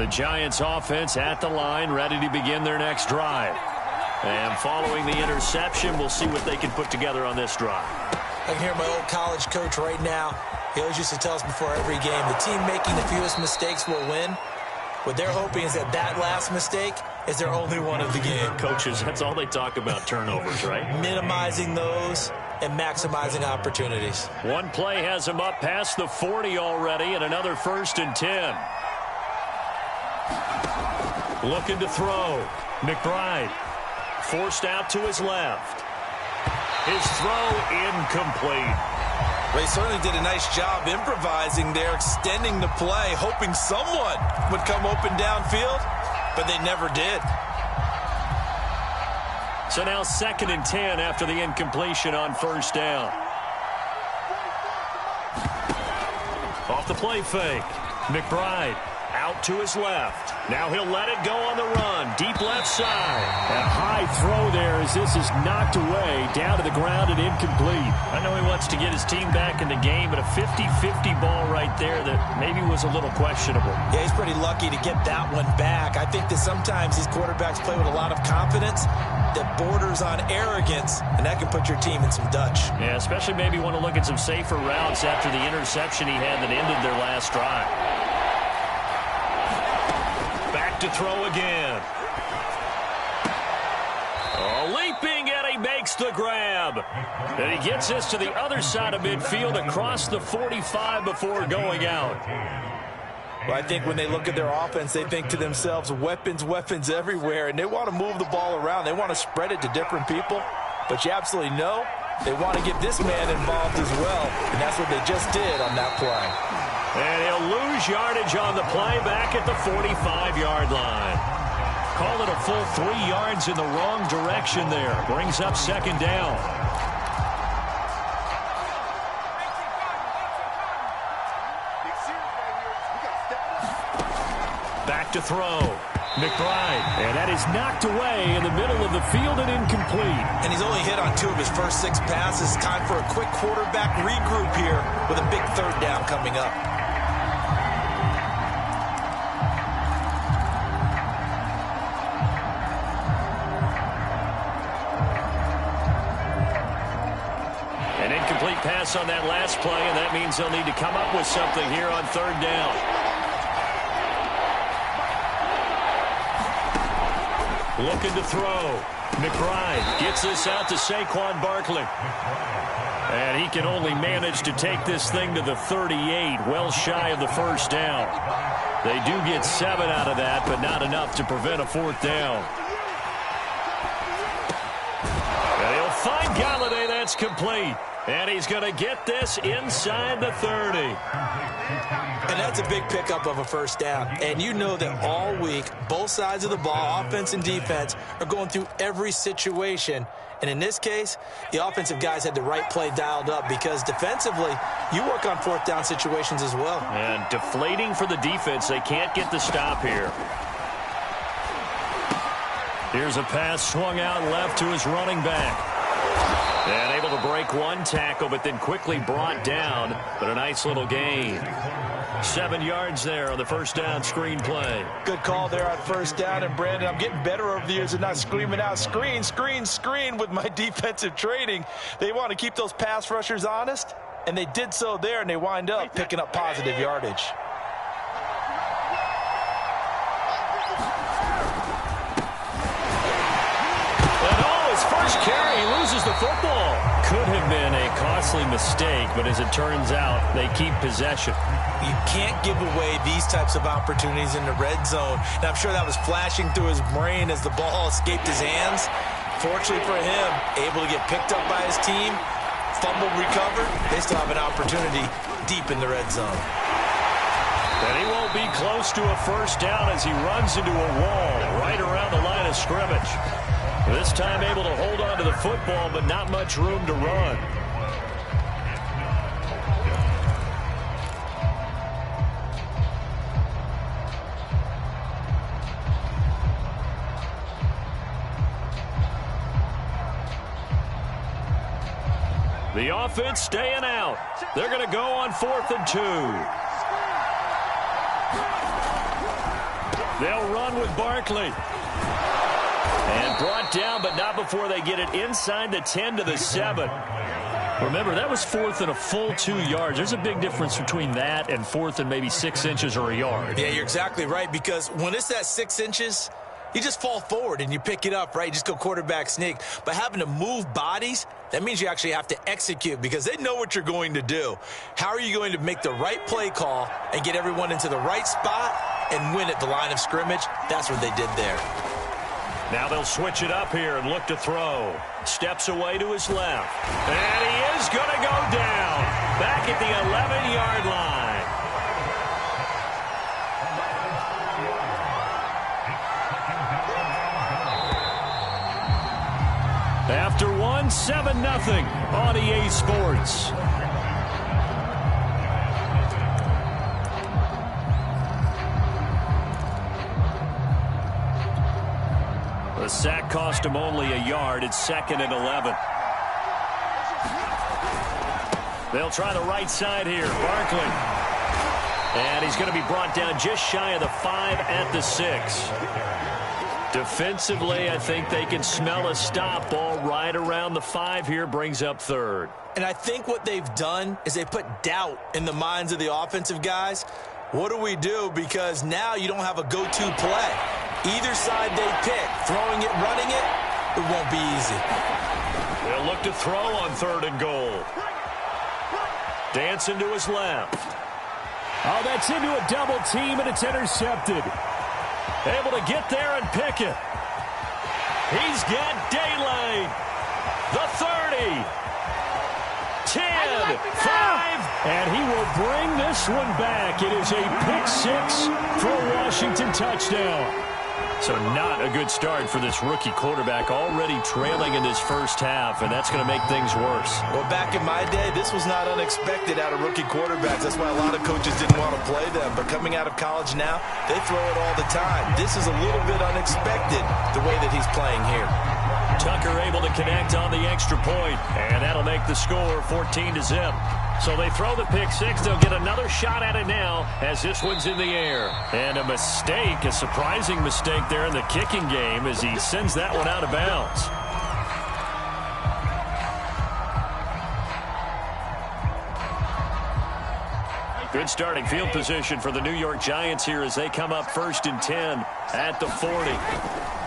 The Giants offense at the line, ready to begin their next drive. And following the interception, we'll see what they can put together on this drive. I can hear my old college coach right now. He always used to tell us before every game, the team making the fewest mistakes will win. What they're hoping is that that last mistake is their only one of the game. Coaches, that's all they talk about, turnovers, right? Minimizing those and maximizing opportunities. One play has him up past the 40 already, and another 1st and 10. Looking to throw. McBride forced out to his left. His throw incomplete. Well, he certainly did a nice job improvising there, extending the play, hoping someone would come open downfield, but they never did. So now 2nd and 10 after the incompletion on 1st down. Off the play fake. McBride out to his left. Now he'll let it go on the run. Deep left side. A high throw there as this is knocked away down to the ground and incomplete. I know he wants to get his team back in the game, but a 50-50 ball right there that maybe was a little questionable. Yeah, he's pretty lucky to get that one back. I think that sometimes these quarterbacks play with a lot of confidence that borders on arrogance, and that can put your team in some Dutch. Yeah, especially maybe want to look at some safer routes after the interception he had that ended their last drive. Back to throw again. Oh, leaping, and he makes the grab. And he gets this to the other side of midfield across the 45 before going out. Well, I think when they look at their offense, they think to themselves, weapons, weapons everywhere, and they want to move the ball around. They want to spread it to different people, but you absolutely know they want to get this man involved as well, and that's what they just did on that play. And he'll lose yardage on the play back at the 45-yard line. Call it a full 3 yards in the wrong direction there. Brings up 2nd down. Back to throw. McBride. And that is knocked away in the middle of the field and incomplete. And he's only hit on 2 of his first 6 passes. Time for a quick quarterback regroup here with a big 3rd down coming up. An incomplete pass on that last play, and that means they'll need to come up with something here on 3rd down. Looking to throw. McBride gets this out to Saquon Barkley. And he can only manage to take this thing to the 38, well shy of the 1st down. They do get 7 out of that, but not enough to prevent a 4th down. And he'll find Galladay. That's complete. And he's going to get this inside the 30. And that's a big pickup of a 1st down. And you know that all week, both sides of the ball, offense and defense, are going through every situation. And in this case, the offensive guys had the right play dialed up because defensively, you work on 4th down situations as well. And deflating for the defense. They can't get the stop here. Here's a pass swung out left to his running back. And able to break one tackle, but then quickly brought down. But a nice little gain. 7 yards there on the 1st down screen play. Good call there on 1st down. And, Brandon, I'm getting better over the years and not screaming out screen, screen, screen with my defensive training. They want to keep those pass rushers honest, and they did so there, and they wind up picking up positive yardage. First carry, he loses the football. Could have been a costly mistake, but as it turns out, they keep possession. You can't give away these types of opportunities in the red zone. And I'm sure that was flashing through his brain as the ball escaped his hands. Fortunately for him, able to get picked up by his team, fumbled, recovered. They still have an opportunity deep in the red zone. And he won't be close to a 1st down as he runs into a wall right around the line of scrimmage. This time able to hold on to the football, but not much room to run. The offense staying out. They're going to go on 4th and 2. They'll run with Barkley. And brought down, but not before they get it inside the 10 to the 7. Remember, that was 4th and a full 2 yards. There's a big difference between that and 4th and maybe 6 inches or a yard. Yeah, you're exactly right, because when it's that 6 inches, you just fall forward and you pick it up, right? You just go quarterback sneak. But having to move bodies, that means you actually have to execute because they know what you're going to do. How are you going to make the right play call and get everyone into the right spot and win at the line of scrimmage? That's what they did there. Now they'll switch it up here and look to throw. Steps away to his left. And he is going to go down. Back at the 11-yard line. After one, 7-0 on EA Sports. The sack cost him only a yard. It's 2nd and 11. They'll try the right side here. Barkley. And he's going to be brought down just shy of the 5 at the 6. Defensively, I think they can smell a stop. Ball right around the 5 here, brings up 3rd. And I think what they've done is they put doubt in the minds of the offensive guys. What do we do? Because now you don't have a go-to play. Either side they pick, throwing it, running it, it won't be easy. They'll look to throw on 3rd and goal. Dancing to his left. Oh, that's into a double team, and it's intercepted. Able to get there and pick it. He's got daylight. The 30. 10, 5, and he will bring this one back. It is a pick-6 for a Washington touchdown. So not a good start for this rookie quarterback, already trailing in this first half, and that's going to make things worse. Well, back in my day, this was not unexpected out of rookie quarterbacks. That's why a lot of coaches didn't want to play them. But coming out of college now, they throw it all the time. This is a little bit unexpected, the way that he's playing here. Tucker able to connect on the extra point, and that'll make the score 14-0. So they throw the pick-6. They'll get another shot at it now as this one's in the air. And a mistake, a surprising mistake there in the kicking game as he sends that one out of bounds. Good starting field position for the New York Giants here as they come up 1st and 10 at the 40.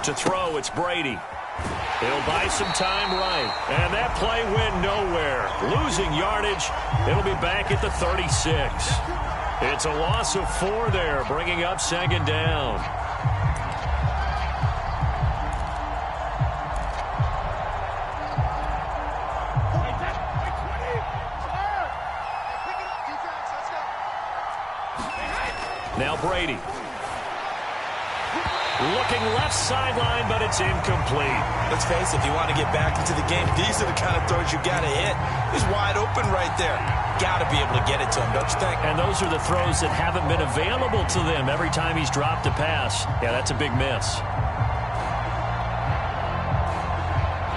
To throw, it's Brady. He'll buy some time right. And that play went nowhere. Losing yardage. It'll be back at the 36. It's a loss of 4 there, bringing up 2nd down. Now Brady. Looking left sideline, but it's incomplete. Let's face it, if you want to get back into the game, these are the kind of throws you got to hit. He's wide open right there. Got to be able to get it to him, don't you think? And those are the throws that haven't been available to them every time he's dropped a pass. Yeah, that's a big miss.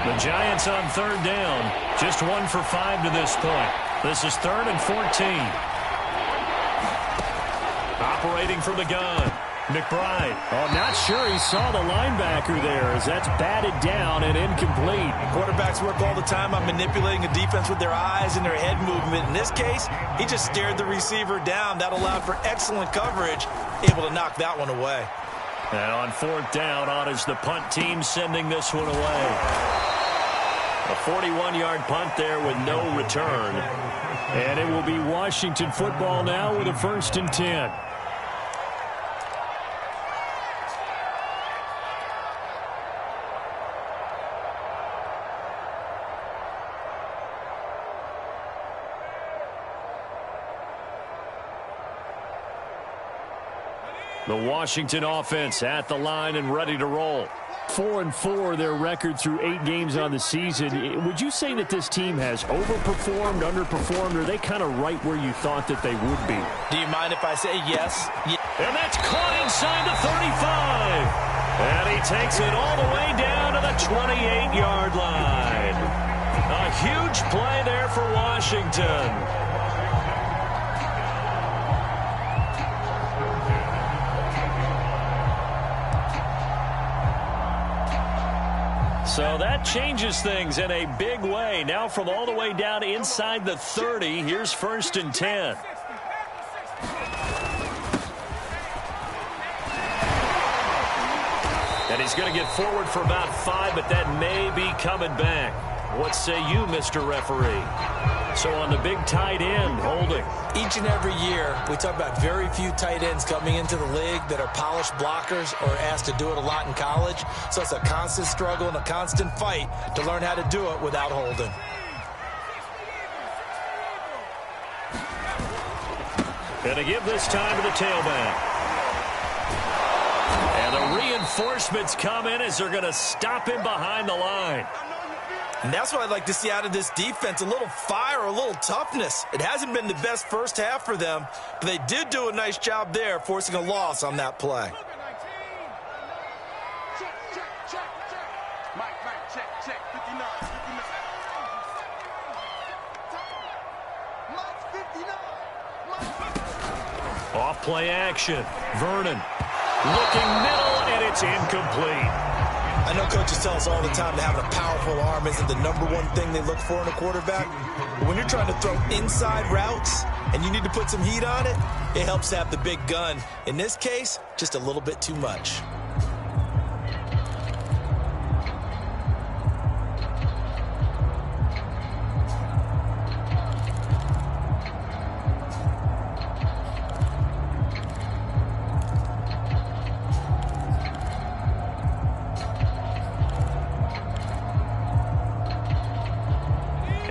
The Giants on 3rd down. Just 1 for 5 to this point. This is 3rd and 14. Operating from the gun. McBride. Oh, not sure he saw the linebacker there as that's batted down and incomplete. Quarterbacks work all the time on manipulating a defense with their eyes and their head movement. In this case, he just stared the receiver down. That allowed for excellent coverage, able to knock that one away. And on 4th down, on is the punt team sending this one away. A 41-yard punt there with no return. And it will be Washington football now with a 1st and 10. The Washington offense at the line and ready to roll. 4-4 their record through 8 games on the season. Would you say that this team has overperformed, underperformed, or are they kind of right where you thought that they would be? Do you mind if I say yes? And that's caught inside the 35. And he takes it all the way down to the 28-yard line. A huge play there for Washington. So that changes things in a big way. Now from all the way down inside the 30, here's 1st and 10. And he's going to get forward for about 5, but that may be coming back. What say you, Mr. Referee? So on the big tight end, holding. Each and every year, we talk about very few tight ends coming into the league that are polished blockers or asked to do it a lot in college. So it's a constant struggle and a constant fight to learn how to do it without holding. Going to give this time to the tailback. And the reinforcements come in as they're going to stop him behind the line. And that's what I'd like to see out of this defense, a little fire, a little toughness. It hasn't been the best first half for them, but they did do a nice job there, forcing a loss on that play. Off play action. Vernon looking middle, and it's incomplete. I know coaches tell us all the time that having a powerful arm isn't the #1 thing they look for in a quarterback. But when you're trying to throw inside routes and you need to put some heat on it, it helps to have the big gun. In this case, just a little bit too much.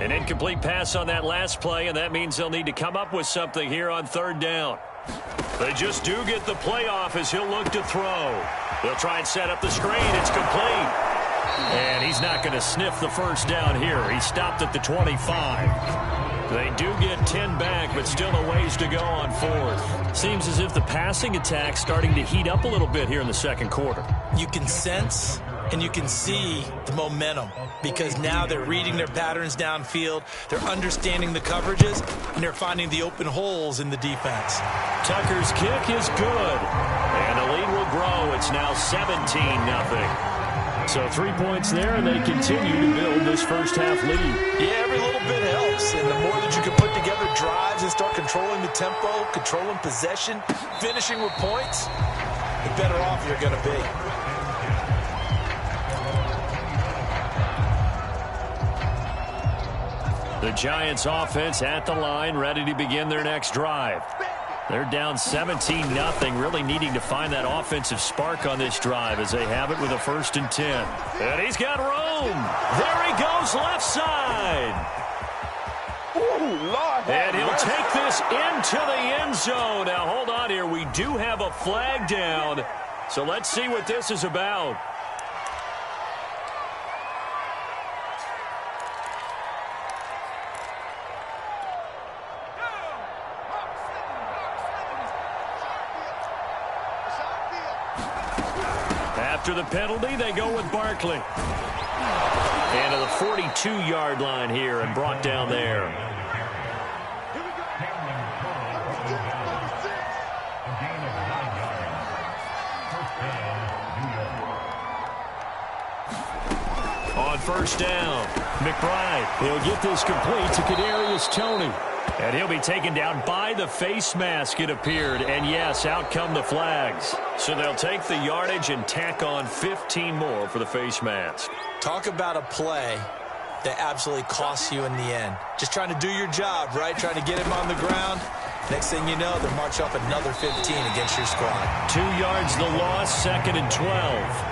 An incomplete pass on that last play, and that means they'll need to come up with something here on 3rd down. They just do get the play off as he'll look to throw. They'll try and set up the screen. It's complete. And he's not going to sniff the 1st down here. He stopped at the 25. They do get 10 back, but still a ways to go on 4th. Seems as if the passing attack's starting to heat up a little bit here in the 2nd quarter. You can sense and you can see the momentum because now they're reading their patterns downfield, they're understanding the coverages, and they're finding the open holes in the defense. Tucker's kick is good, and the lead will grow. It's now 17-0. So 3 points there, and they continue to build this first half lead. Yeah, every little bit helps, and the more that you can put together drives and start controlling the tempo, controlling possession, finishing with points, the better off you're going to be. The Giants offense at the line, ready to begin their next drive. They're down 17-0, really needing to find that offensive spark on this drive as they have it with a 1st and 10. And he's got room. There he goes, left side. And he'll take this into the end zone. Now, hold on here. We do have a flag down, so let's see what this is about. After the penalty, they go with Barkley. And to the 42-yard line here and brought down there. On 1st down, McBride. He'll get this complete to Kadarius Toney. And he'll be taken down by the face mask, it appeared. And, yes, out come the flags. So they'll take the yardage and tack on 15 more for the face mask. Talk about a play that absolutely costs you in the end. Just trying to do your job, right? Trying to get him on the ground. Next thing you know, they'll march off another 15 against your squad. 2 yards the loss, 2nd and 12.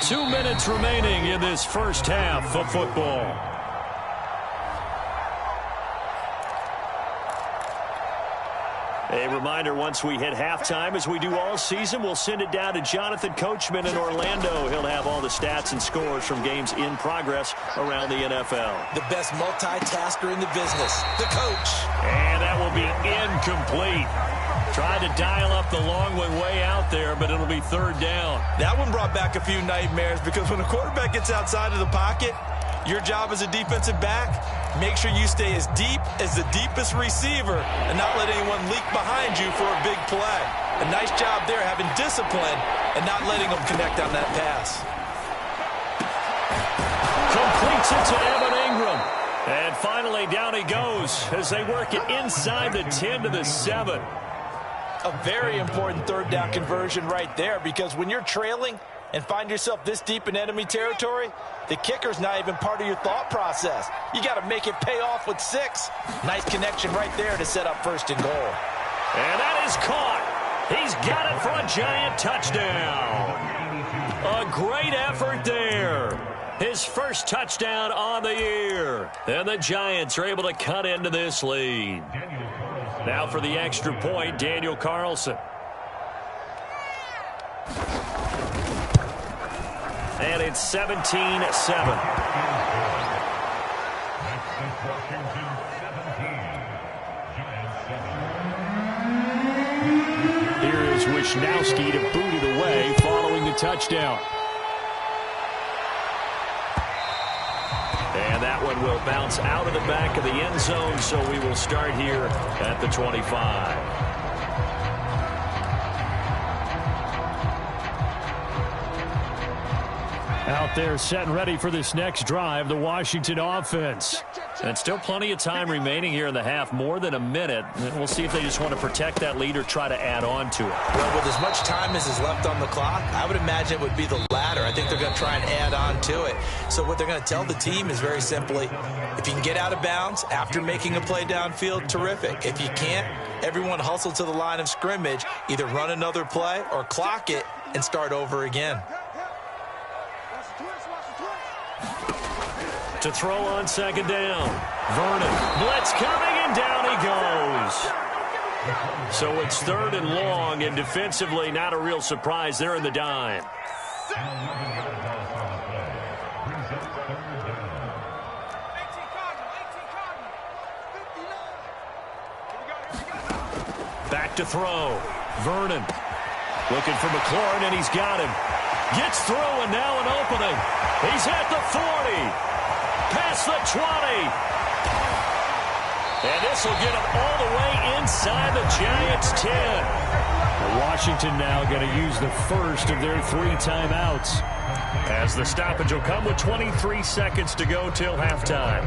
2 minutes remaining in this first half of football. A reminder, once we hit halftime, as we do all season, we'll send it down to Jonathan Coachman in Orlando. He'll have all the stats and scores from games in progress around the NFL. The best multitasker in the business, the coach. And that will be incomplete. Tried to dial up the long one way out there, but it'll be 3rd down. That one brought back a few nightmares because when a quarterback gets outside of the pocket, Your job as a defensive back, make sure you stay as deep as the deepest receiver and not let anyone leak behind you for a big play. A nice job there having discipline and not letting them connect on that pass. Completes it to Evan Ingram. And finally, down he goes as they work it inside the 10 to the 7. A very important third down conversion right there, because when you're trailing and find yourself this deep in enemy territory, the kicker's not even part of your thought process. You got to make it pay off with 6. Nice connection right there to set up 1st and goal. And that is caught. He's got it for a Giant touchdown. A great effort there. His first touchdown on the year. And the Giants are able to cut into this lead. Now for the extra point, Daniel Carlson. And it's 17-7. Here is Wisnowski to boot it away following the touchdown. And that one will bounce out of the back of the end zone, so we will start here at the 25. Out there set and ready for this next drive, the Washington offense. And still plenty of time remaining here in the half, more than a minute. And we'll see if they just want to protect that lead or try to add on to it. Well, with as much time as is left on the clock, I would imagine it would be the latter. I think they're going to try and add on to it. So what they're going to tell the team is very simply, if you can get out of bounds after making a play downfield, terrific. If you can't, everyone hustle to the line of scrimmage, either run another play or clock it and start over again. To throw on 2nd down. Vernon. Blitz coming, and down he goes. So it's 3rd and long, and defensively not a real surprise. They're in the dime. Back to throw. Vernon. Looking for McLaurin, and he's got him. Gets through, and now an opening. He's at the 40. Past the 20. And this will get him all the way inside the Giants' 10. Washington now going to use the first of their 3 timeouts, as the stoppage will come with 23 seconds to go till halftime.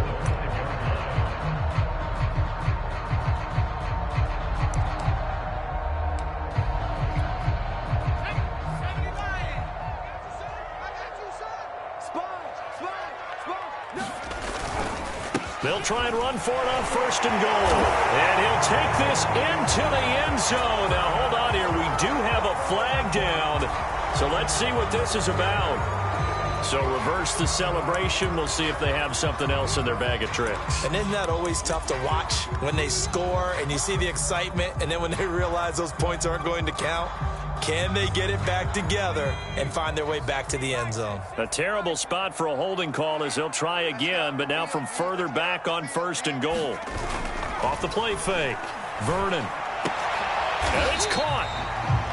They'll try and run for it on 1st and goal. And he'll take this into the end zone. Now, hold on here. We do have a flag down. So let's see what this is about. So reverse the celebration. We'll see if they have something else in their bag of tricks. And isn't that always tough to watch when they score and you see the excitement, and then when they realize those points aren't going to count? Can they get it back together and find their way back to the end zone? A terrible spot for a holding call as they'll try again, but now from further back on 1st and goal. Off the play fake. Vernon. And it's caught.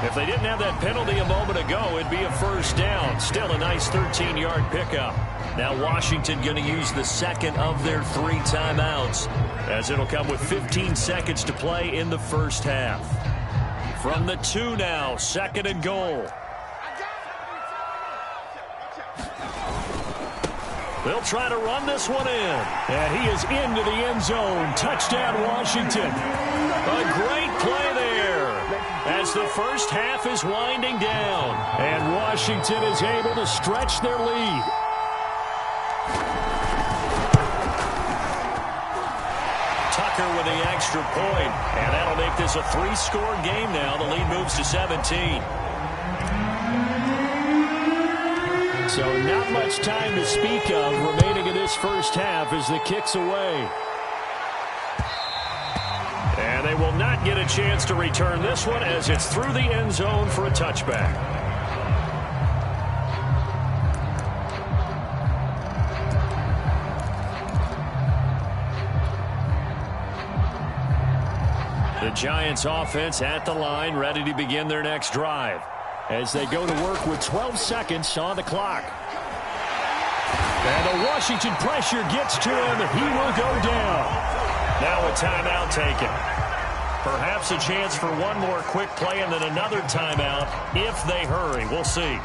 If they didn't have that penalty a moment ago, it'd be a 1st down. Still a nice 13-yard pickup. Now Washington going to use the 2nd of their 3 timeouts, as it'll come with 15 seconds to play in the 1st half. From the 2 now, 2nd and goal. They'll try to run this one in. And he is into the end zone. Touchdown, Washington. A great play there as the first half is winding down. And Washington is able to stretch their lead. Tucker with the extra point, and that'll make this a 3-score game now. The lead moves to 17. So not much time to speak of remaining in this first half as the kick's away. And they will not get a chance to return this one as it's through the end zone for a touchback. The Giants offense at the line, ready to begin their next drive as they go to work with 12 seconds on the clock. And the Washington pressure gets to him. He will go down. Now a timeout taken. Perhaps a chance for one more quick play and then another timeout if they hurry. We'll see.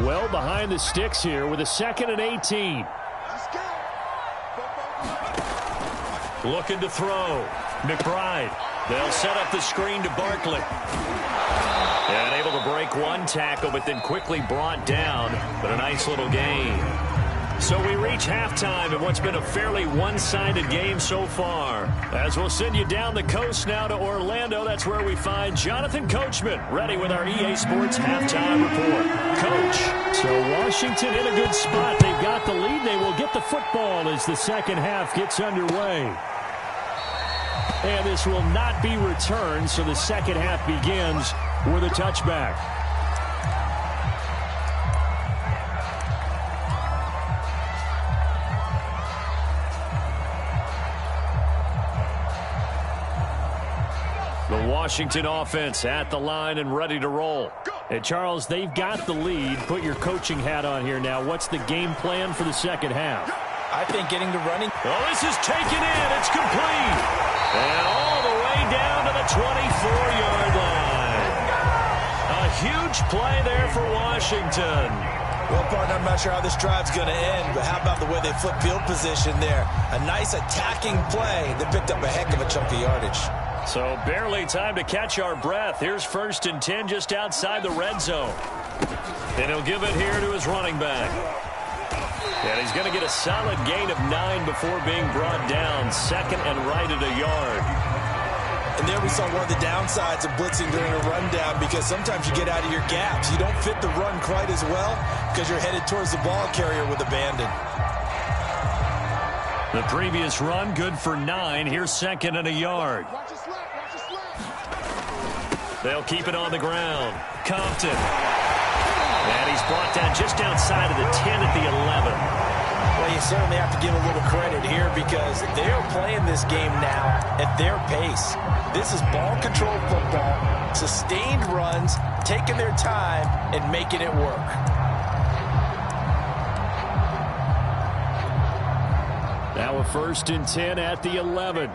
Well behind the sticks here with a 2nd and 18. Looking to throw. McBride. They'll set up the screen to Barkley. And able to break one tackle, but then quickly brought down. But a nice little gain. So we reach halftime in what's been a fairly one-sided game so far. As we'll send you down the coast now to Orlando, that's where we find Jonathan Coachman ready with our EA Sports halftime report. Coach, so Washington in a good spot. They've got the lead. They will get the football as the second half gets underway. And this will not be returned, so the second half begins with a touchback. The Washington offense at the line and ready to roll. And Charles, they've got the lead. Put your coaching hat on here now. What's the game plan for the second half? I think getting the running. Oh, this is taken in. It's complete. And all the way down to the 24-yard line. A huge play there for Washington. Well, partner, I'm not sure how this drive's going to end, but how about the way they flip field position there? A nice attacking play that picked up a heck of a chunk of yardage. So barely time to catch our breath. Here's 1st and 10 just outside the red zone. And he'll give it here to his running back. And he's going to get a solid gain of 9 before being brought down. 2nd and right at a yard. And there we saw one of the downsides of blitzing during a rundown, because sometimes you get out of your gaps. You don't fit the run quite as well because you're headed towards the ball carrier with abandon. The previous run good for 9. Here's 2nd and a yard. They'll keep it on the ground. Compton. And he's brought down just outside of the 10 at the 11. Well, you certainly have to give a little credit here because they're playing this game now at their pace. This is ball control football, sustained runs, taking their time and making it work. Now a 1st and 10 at the 11.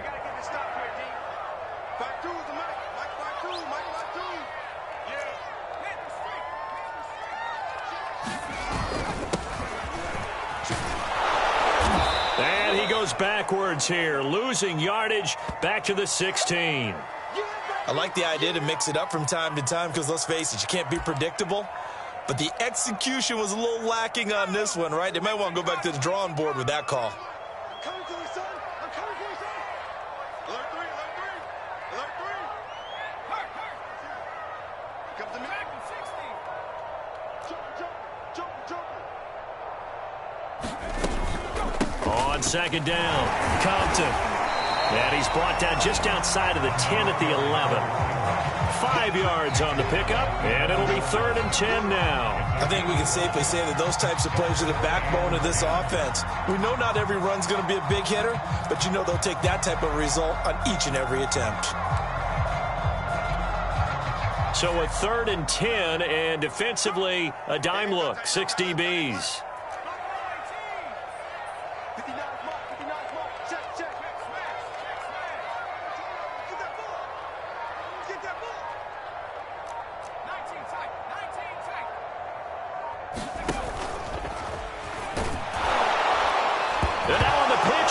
And he goes backwards here, losing yardage back to the 16. I like the idea to mix it up from time to time because, let's face it, you can't be predictable. But the execution was a little lacking on this one, right? They might want to go back to the drawing board with that call. On 2nd down, Compton. And he's brought down just outside of the 10 at the 11. 5 yards on the pickup, and it'll be 3rd and 10 now. I think we can safely say that those types of plays are the backbone of this offense. We know not every run's going to be a big hitter, but you know they'll take that type of result on each and every attempt. So a 3rd and 10, and defensively, a dime look, 6 DBs.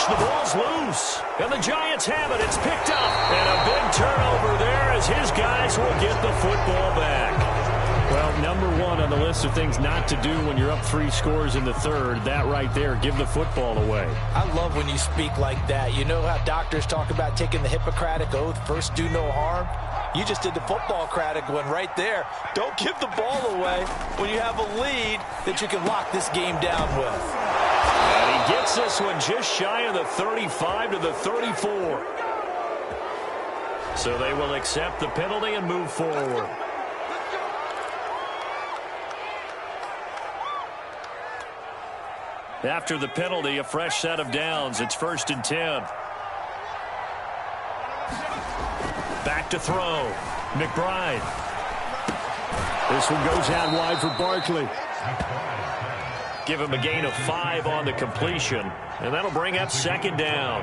The ball's loose, and the Giants have it. It's picked up, and a big turnover there as his guys will get the football back. Well, number 1 on the list of things not to do when you're up 3 scores in the 3rd, that right there, give the football away. I love when you speak like that. You know how doctors talk about taking the Hippocratic Oath, first do no harm? You just did the football-cratic one right there. Don't give the ball away when you have a lead that you can lock this game down with. And he gets this one just shy of the 35 to the 34. So they will accept the penalty and move forward. After the penalty, a fresh set of downs. It's 1st and 10. Back to throw. McBride. This one goes out wide for Barkley. Give him a gain of 5 on the completion, and that'll bring up second down.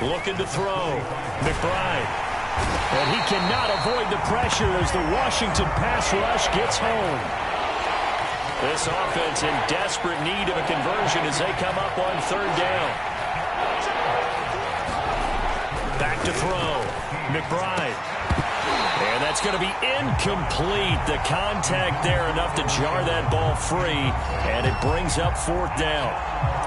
Looking to throw. McBride. And he cannot avoid the pressure as the Washington pass rush gets home. This offense in desperate need of a conversion as they come up on third down. Back to throw. McBride. And that's going to be incomplete. The contact there enough to jar that ball free, and it brings up fourth down.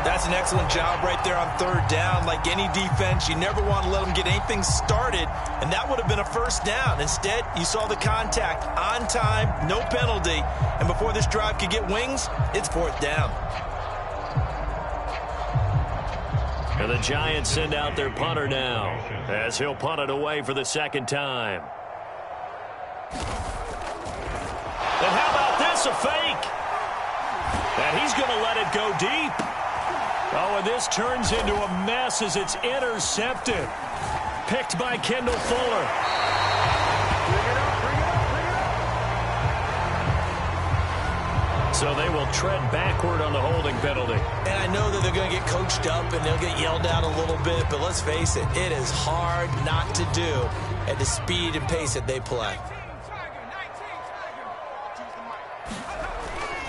That's an excellent job right there on third down. Like any defense, you never want to let them get anything started, and that would have been a first down. Instead, you saw the contact on time, no penalty, and before this drive could get wings, it's fourth down. And the Giants send out their punter now as he'll punt it away for the second time. And how about this, a fake? And he's going to let it go deep. Oh, and this turns into a mess as it's intercepted. Picked by Kendall Fuller. So they will tread backward on the holding penalty. And I know that they're going to get coached up and they'll get yelled at a little bit, but let's face it, it is hard not to do at the speed and pace that they play.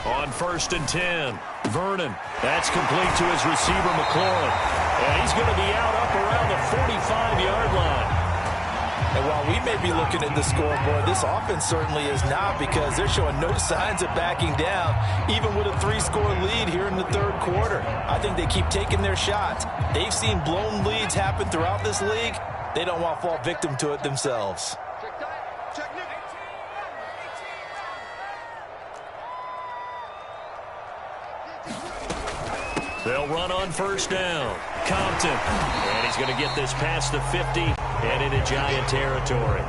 On 1st and 10, Vernon. That's complete to his receiver, McLaurin. And he's going to be out up around the 45-yard line. And while we may be looking at the scoreboard, this offense certainly is not, because they're showing no signs of backing down, even with a 3-score lead here in the third quarter. I think they keep taking their shots. They've seen blown leads happen throughout this league. They don't want to fall victim to it themselves. They'll run on first down. Compton. And he's going to get this past the 50 and into Giant territory.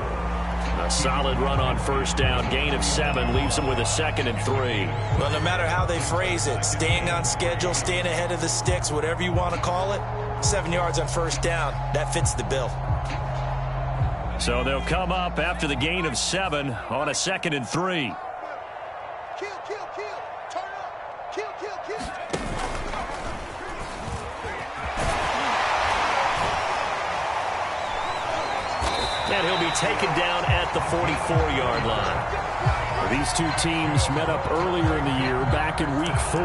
A solid run on first down. Gain of 7 leaves them with a 2nd and 3. Well, no matter how they phrase it, staying on schedule, staying ahead of the sticks, whatever you want to call it, 7 yards on first down, that fits the bill. So they'll come up after the gain of 7 on a 2nd and 3. And he'll be taken down at the 44-yard line. These two teams met up earlier in the year, back in week 4,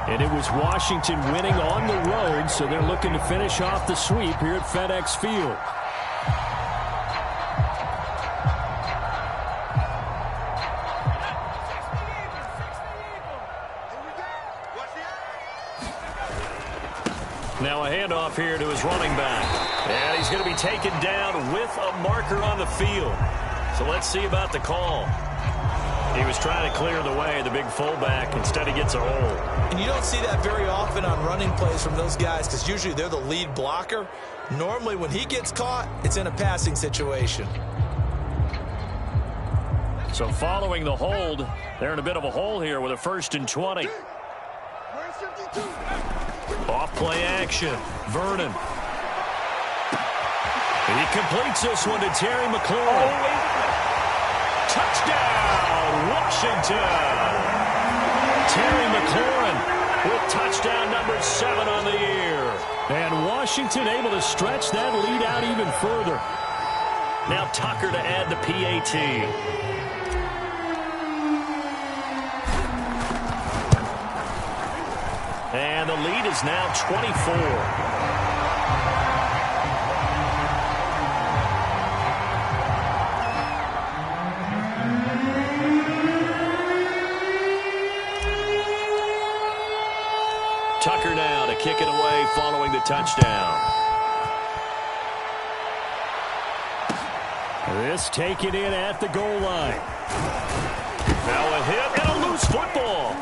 and it was Washington winning on the road, so they're looking to finish off the sweep here at FedEx Field. Now a handoff here to his running back. And he's going to be taken down with a marker on the field. So let's see about the call. He was trying to clear the way, the big fullback. Instead, he gets a hold. And you don't see that very often on running plays from those guys, because usually they're the lead blocker. Normally, when he gets caught, it's in a passing situation. So following the hold, they're in a bit of a hole here with a 1st and 20. Off play action. Vernon. He completes this one to Terry McLaurin. Touchdown, Washington. Terry McLaurin with touchdown number 7 on the year. And Washington able to stretch that lead out even further. Now Tucker to add the PAT. And the lead is now 24. Tucker now to kick it away following the touchdown. This taken in at the goal line. Now a hit and a loose football.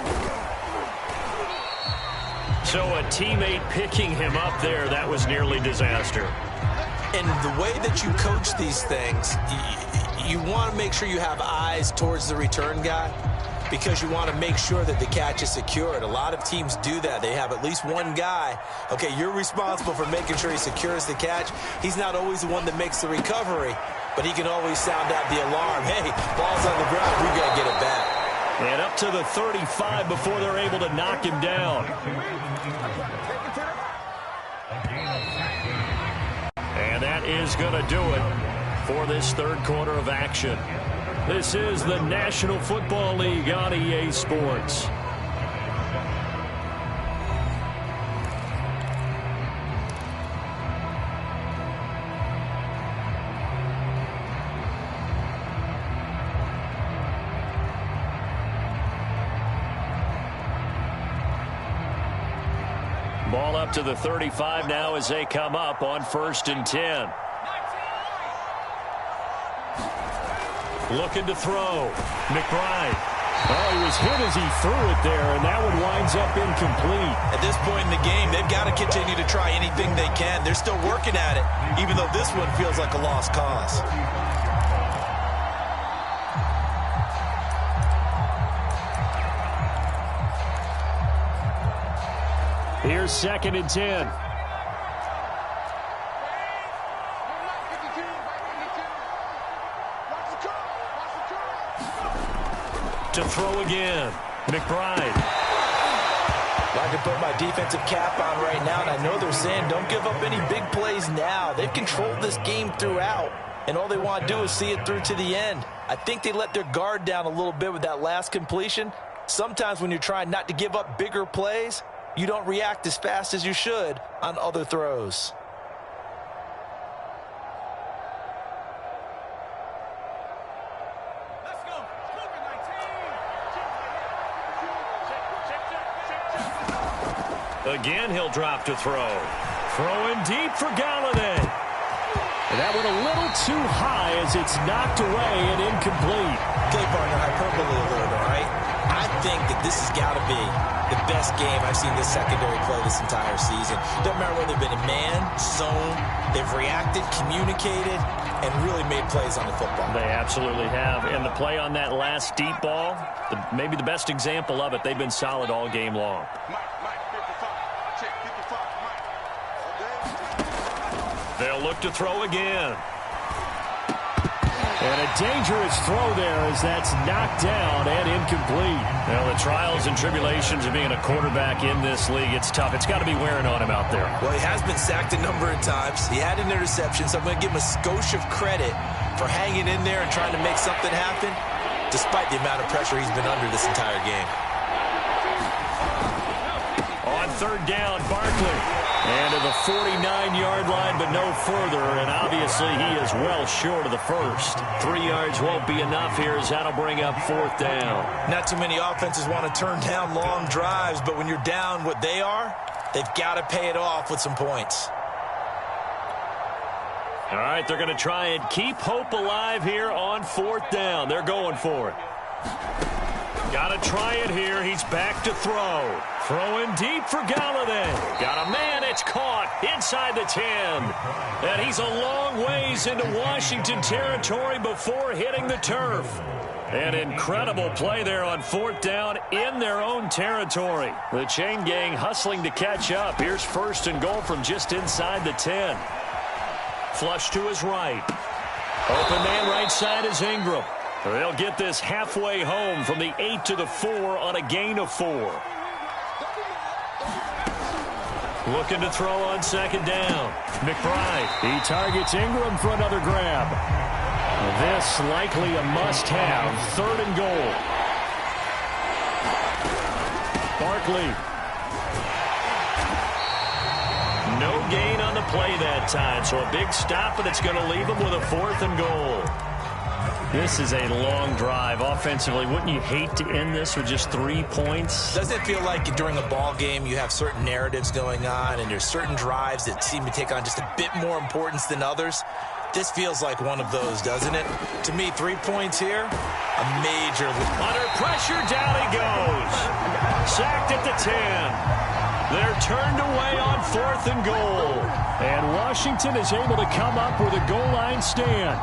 So a teammate picking him up there, that was nearly disaster. And the way that you coach these things, you want to make sure you have eyes towards the return guy. because you want to make sure that the catch is secured. A lot of teams do that. They have at least one guy. Okay, you're responsible for making sure he secures the catch. He's not always the one that makes the recovery, but he can always sound out the alarm. Hey, ball's on the ground. We got to get it back. And up to the 35 before they're able to knock him down. And that is going to do it for this third quarter of action. This is the National Football League on EA Sports. Ball up to the 35 now as they come up on 1st and 10. Looking to throw. McBride. Oh, he was hit as he threw it there, and that one winds up incomplete. At this point in the game, they've got to continue to try anything they can. They're still working at it, even though this one feels like a lost cause. Here's 2nd and 10. To throw again. McBride. I can put my defensive cap on right now, and I know they're saying don't give up any big plays now. They've controlled this game throughout, and all they want to do is see it through to the end. I think they let their guard down a little bit with that last completion. Sometimes when you're trying not to give up bigger plays, you don't react as fast as you should on other throws. Again, he'll drop to throw. Throwing deep for Galladay. And that went a little too high as it's knocked away and incomplete. Okay, partner, hyperbole alert, all right? I think that this has got to be the best game I've seen this secondary play this entire season. Doesn't matter whether they've been in man, zone, they've reacted, communicated, and really made plays on the football. They absolutely have. And the play on that last deep ball, maybe the best example of it, they've been solid all game long. They'll look to throw again. And a dangerous throw there as that's knocked down and incomplete. Well, the trials and tribulations of being a quarterback in this league, it's tough. It's got to be wearing on him out there. Well, he has been sacked a number of times. He had an interception, so I'm going to give him a skosh of credit for hanging in there and trying to make something happen, despite the amount of pressure he's been under this entire game. On 3rd down, Barkley. And to the 49-yard line, but no further. And obviously, he is well short of the first. 3 yards won't be enough here as that'll bring up 4th down. Not too many offenses want to turn down long drives, but when you're down what they are, they've got to pay it off with some points. All right, they're going to try and keep hope alive here on 4th down. They're going for it. Got to try it here. He's back to throw. Throwing deep for Galladay. Got a man. It's caught inside the 10. And he's a long ways into Washington territory before hitting the turf. An incredible play there on 4th down in their own territory. The chain gang hustling to catch up. Here's 1st and goal from just inside the 10. Flush to his right. Open man right side is Ingram. They'll get this halfway home from the 8 to the 4 on a gain of 4. Looking to throw on 2nd down. McBride. He targets Ingram for another grab. This likely a must-have. 3rd and goal. Barkley. No gain on the play that time, so a big stop, and it's going to leave him with a 4th and goal. This is a long drive offensively. Wouldn't you hate to end this with just 3 points? Doesn't it feel like during a ball game you have certain narratives going on and there's certain drives that seem to take on just a bit more importance than others? This feels like one of those, doesn't it? To me, 3 points here, a major... Under pressure, down he goes. Sacked at the 10. They're turned away on 4th and goal. And Washington is able to come up with a goal line stand.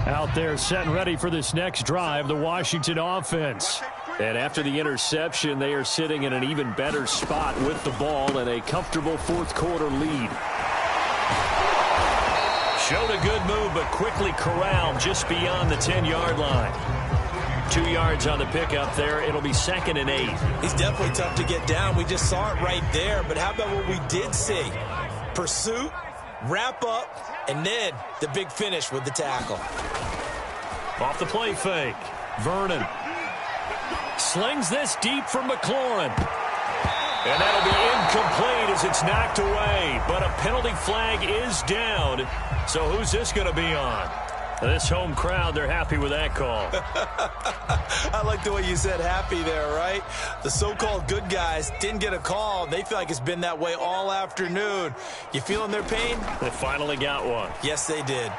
Out there set and ready for this next drive, the Washington offense. And after the interception, they are sitting in an even better spot with the ball and a comfortable fourth quarter lead. Showed a good move, but quickly corralled just beyond the 10-yard line. 2 yards on the pickup there. It'll be 2nd and 8. He's definitely tough to get down. We just saw it right there. But how about what we did see? Pursuit, wrap up, and then the big finish with the tackle. Off the play fake. Vernon slings this deep for McLaurin. And that'll be incomplete as it's knocked away. But a penalty flag is down. So who's this going to be on? This home crowd, they're happy with that call. I like the way you said happy there, right? The so-called good guys didn't get a call. They feel like it's been that way all afternoon. You feeling their pain? They finally got one. Yes, they did.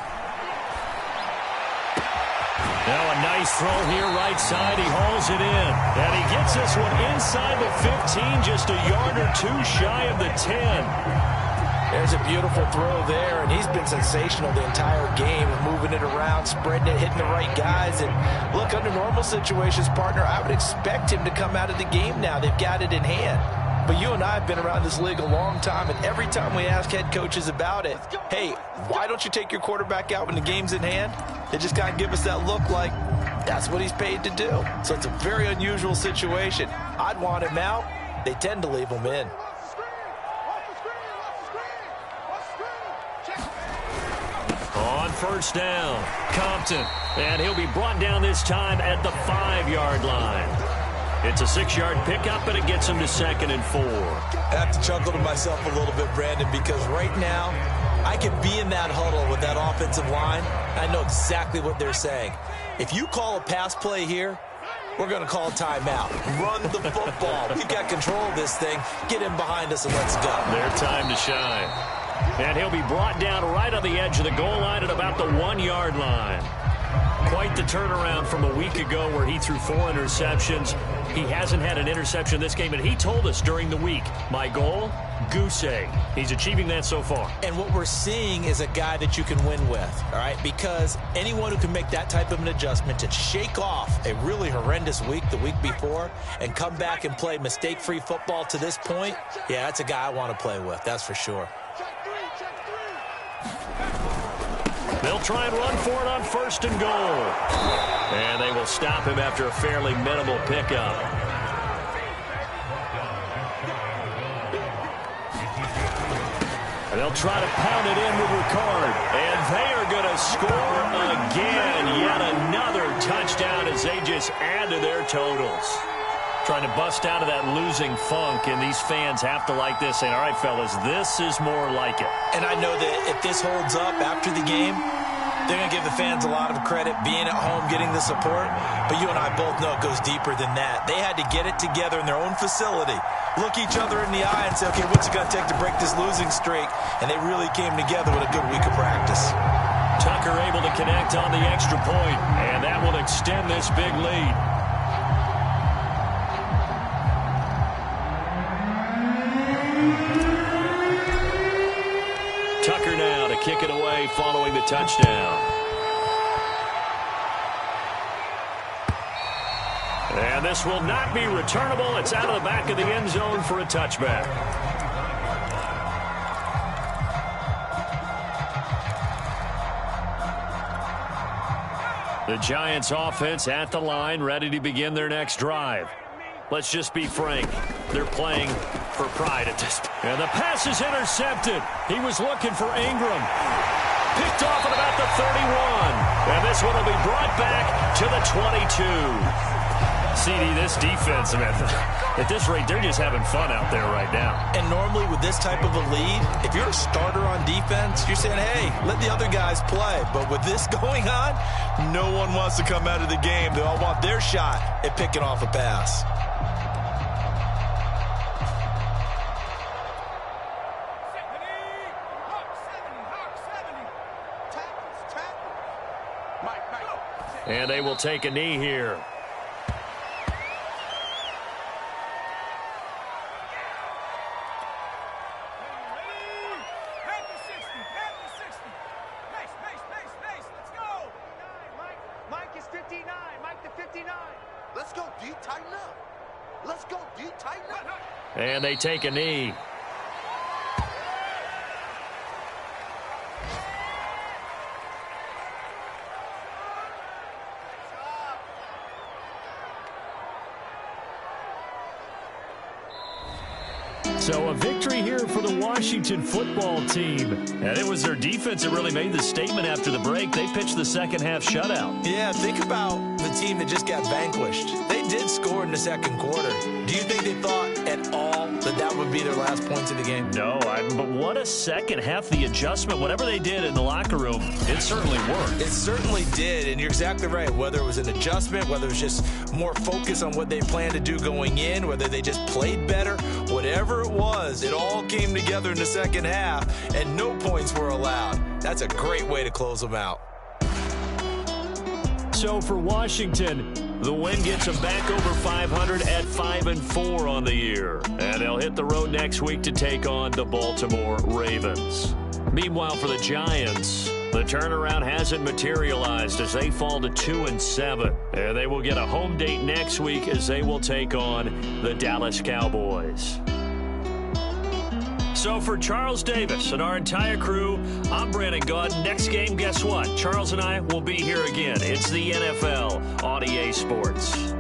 Now a nice throw here right side. He hauls it in. And he gets this one inside the 15, just a yard or two shy of the 10. There's a beautiful throw there, and he's been sensational the entire game, moving it around, spreading it, hitting the right guys. And look, under normal situations, partner, I would expect him to come out of the game now. They've got it in hand. But you and I have been around this league a long time, and every time we ask head coaches about it, hey, why don't you take your quarterback out when the game's in hand? They just kind of give us that look like that's what he's paid to do. So it's a very unusual situation. I'd want him out. They tend to leave him in. On first down, Compton. And he'll be brought down this time at the 5-yard line. It's a 6-yard pickup, and it gets him to 2nd and 4. I have to chuckle to myself a little bit, Brandon, because right now I could be in that huddle with that offensive line. I know exactly what they're saying. If you call a pass play here, we're going to call a timeout. Run the football. We've got control of this thing. Get him behind us and let's go. Their time to shine. And he'll be brought down right on the edge of the goal line at about the 1-yard line. Quite the turnaround from a week ago where he threw 4 interceptions. He hasn't had an interception this game, and he told us during the week, my goal, goose egg. He's achieving that so far. And what we're seeing is a guy that you can win with, all right? Because anyone who can make that type of an adjustment to shake off a really horrendous week the week before and come back and play mistake-free football to this point, yeah, that's a guy I want to play with, that's for sure. They'll try and run for it on 1st and goal. And they will stop him after a fairly minimal pickup. And they'll try to pound it in with Ricard. And they are going to score again. Yet another touchdown as they just add to their totals. Trying to bust out of that losing funk, and these fans have to like this, saying, all right, fellas, this is more like it. And I know that if this holds up after the game, they're going to give the fans a lot of credit, being at home, getting the support. But you and I both know it goes deeper than that. They had to get it together in their own facility, look each other in the eye and say, okay, what's it going to take to break this losing streak? And they really came together with a good week of practice. Tucker able to connect on the extra point, and that will extend this big lead. Tucker now to kick it away following the touchdown. And this will not be returnable. It's out of the back of the end zone for a touchback. The Giants offense at the line, ready to begin their next drive. Let's just be frank. They're playing for pride at this point. And the pass is intercepted. He was looking for Ingram. Picked off at about the 31. And this one will be brought back to the 22. CD, this defense, man, at this rate, they're just having fun out there right now. And normally with this type of a lead, if you're a starter on defense, you're saying, hey, let the other guys play. But with this going on, no one wants to come out of the game. They all want their shot at picking off a pass. And they will take a knee here. 59. Mike the 59. Let's go D, tighten up. Let's go D, tighten up. And they take a knee. So a victory here for the Washington football team. And it was their defense that really made the statement after the break. They pitched the second half shutout. Yeah, think about the team that just got vanquished. They did score in the second quarter. Do you think they thought at all that that would be their last points of the game? No, but what a second half. The adjustment, whatever they did in the locker room, it certainly worked. It certainly did, and you're exactly right. Whether it was an adjustment, whether it was just more focus on what they planned to do going in, whether they just played better, whatever it was, it all came together in the second half, and no points were allowed. That's a great way to close them out. So for Washington, the win gets them back over 500 at 5-4 on the year. And they'll hit the road next week to take on the Baltimore Ravens. Meanwhile, for the Giants, the turnaround hasn't materialized as they fall to 2-7. And they will get a home date next week as they will take on the Dallas Cowboys. So for Charles Davis and our entire crew, I'm Brandon Gaudin. Next game, guess what? Charles and I will be here again. It's the NFL on EA Sports.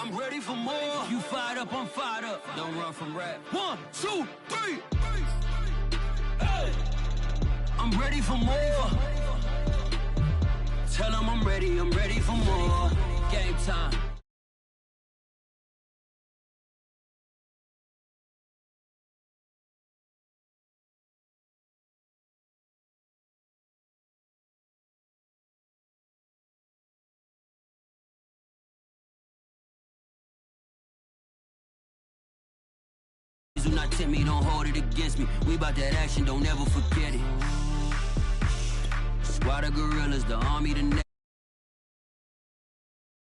I'm ready for more. You fired up, I'm fired up. Don't run from rap. 1, 2, 3. Hey. I'm ready for more. Tell them I'm ready for more. Game time. Do not tempt me, don't hold it against me. We about that action, don't ever forget it. Squad of gorillas, the army, the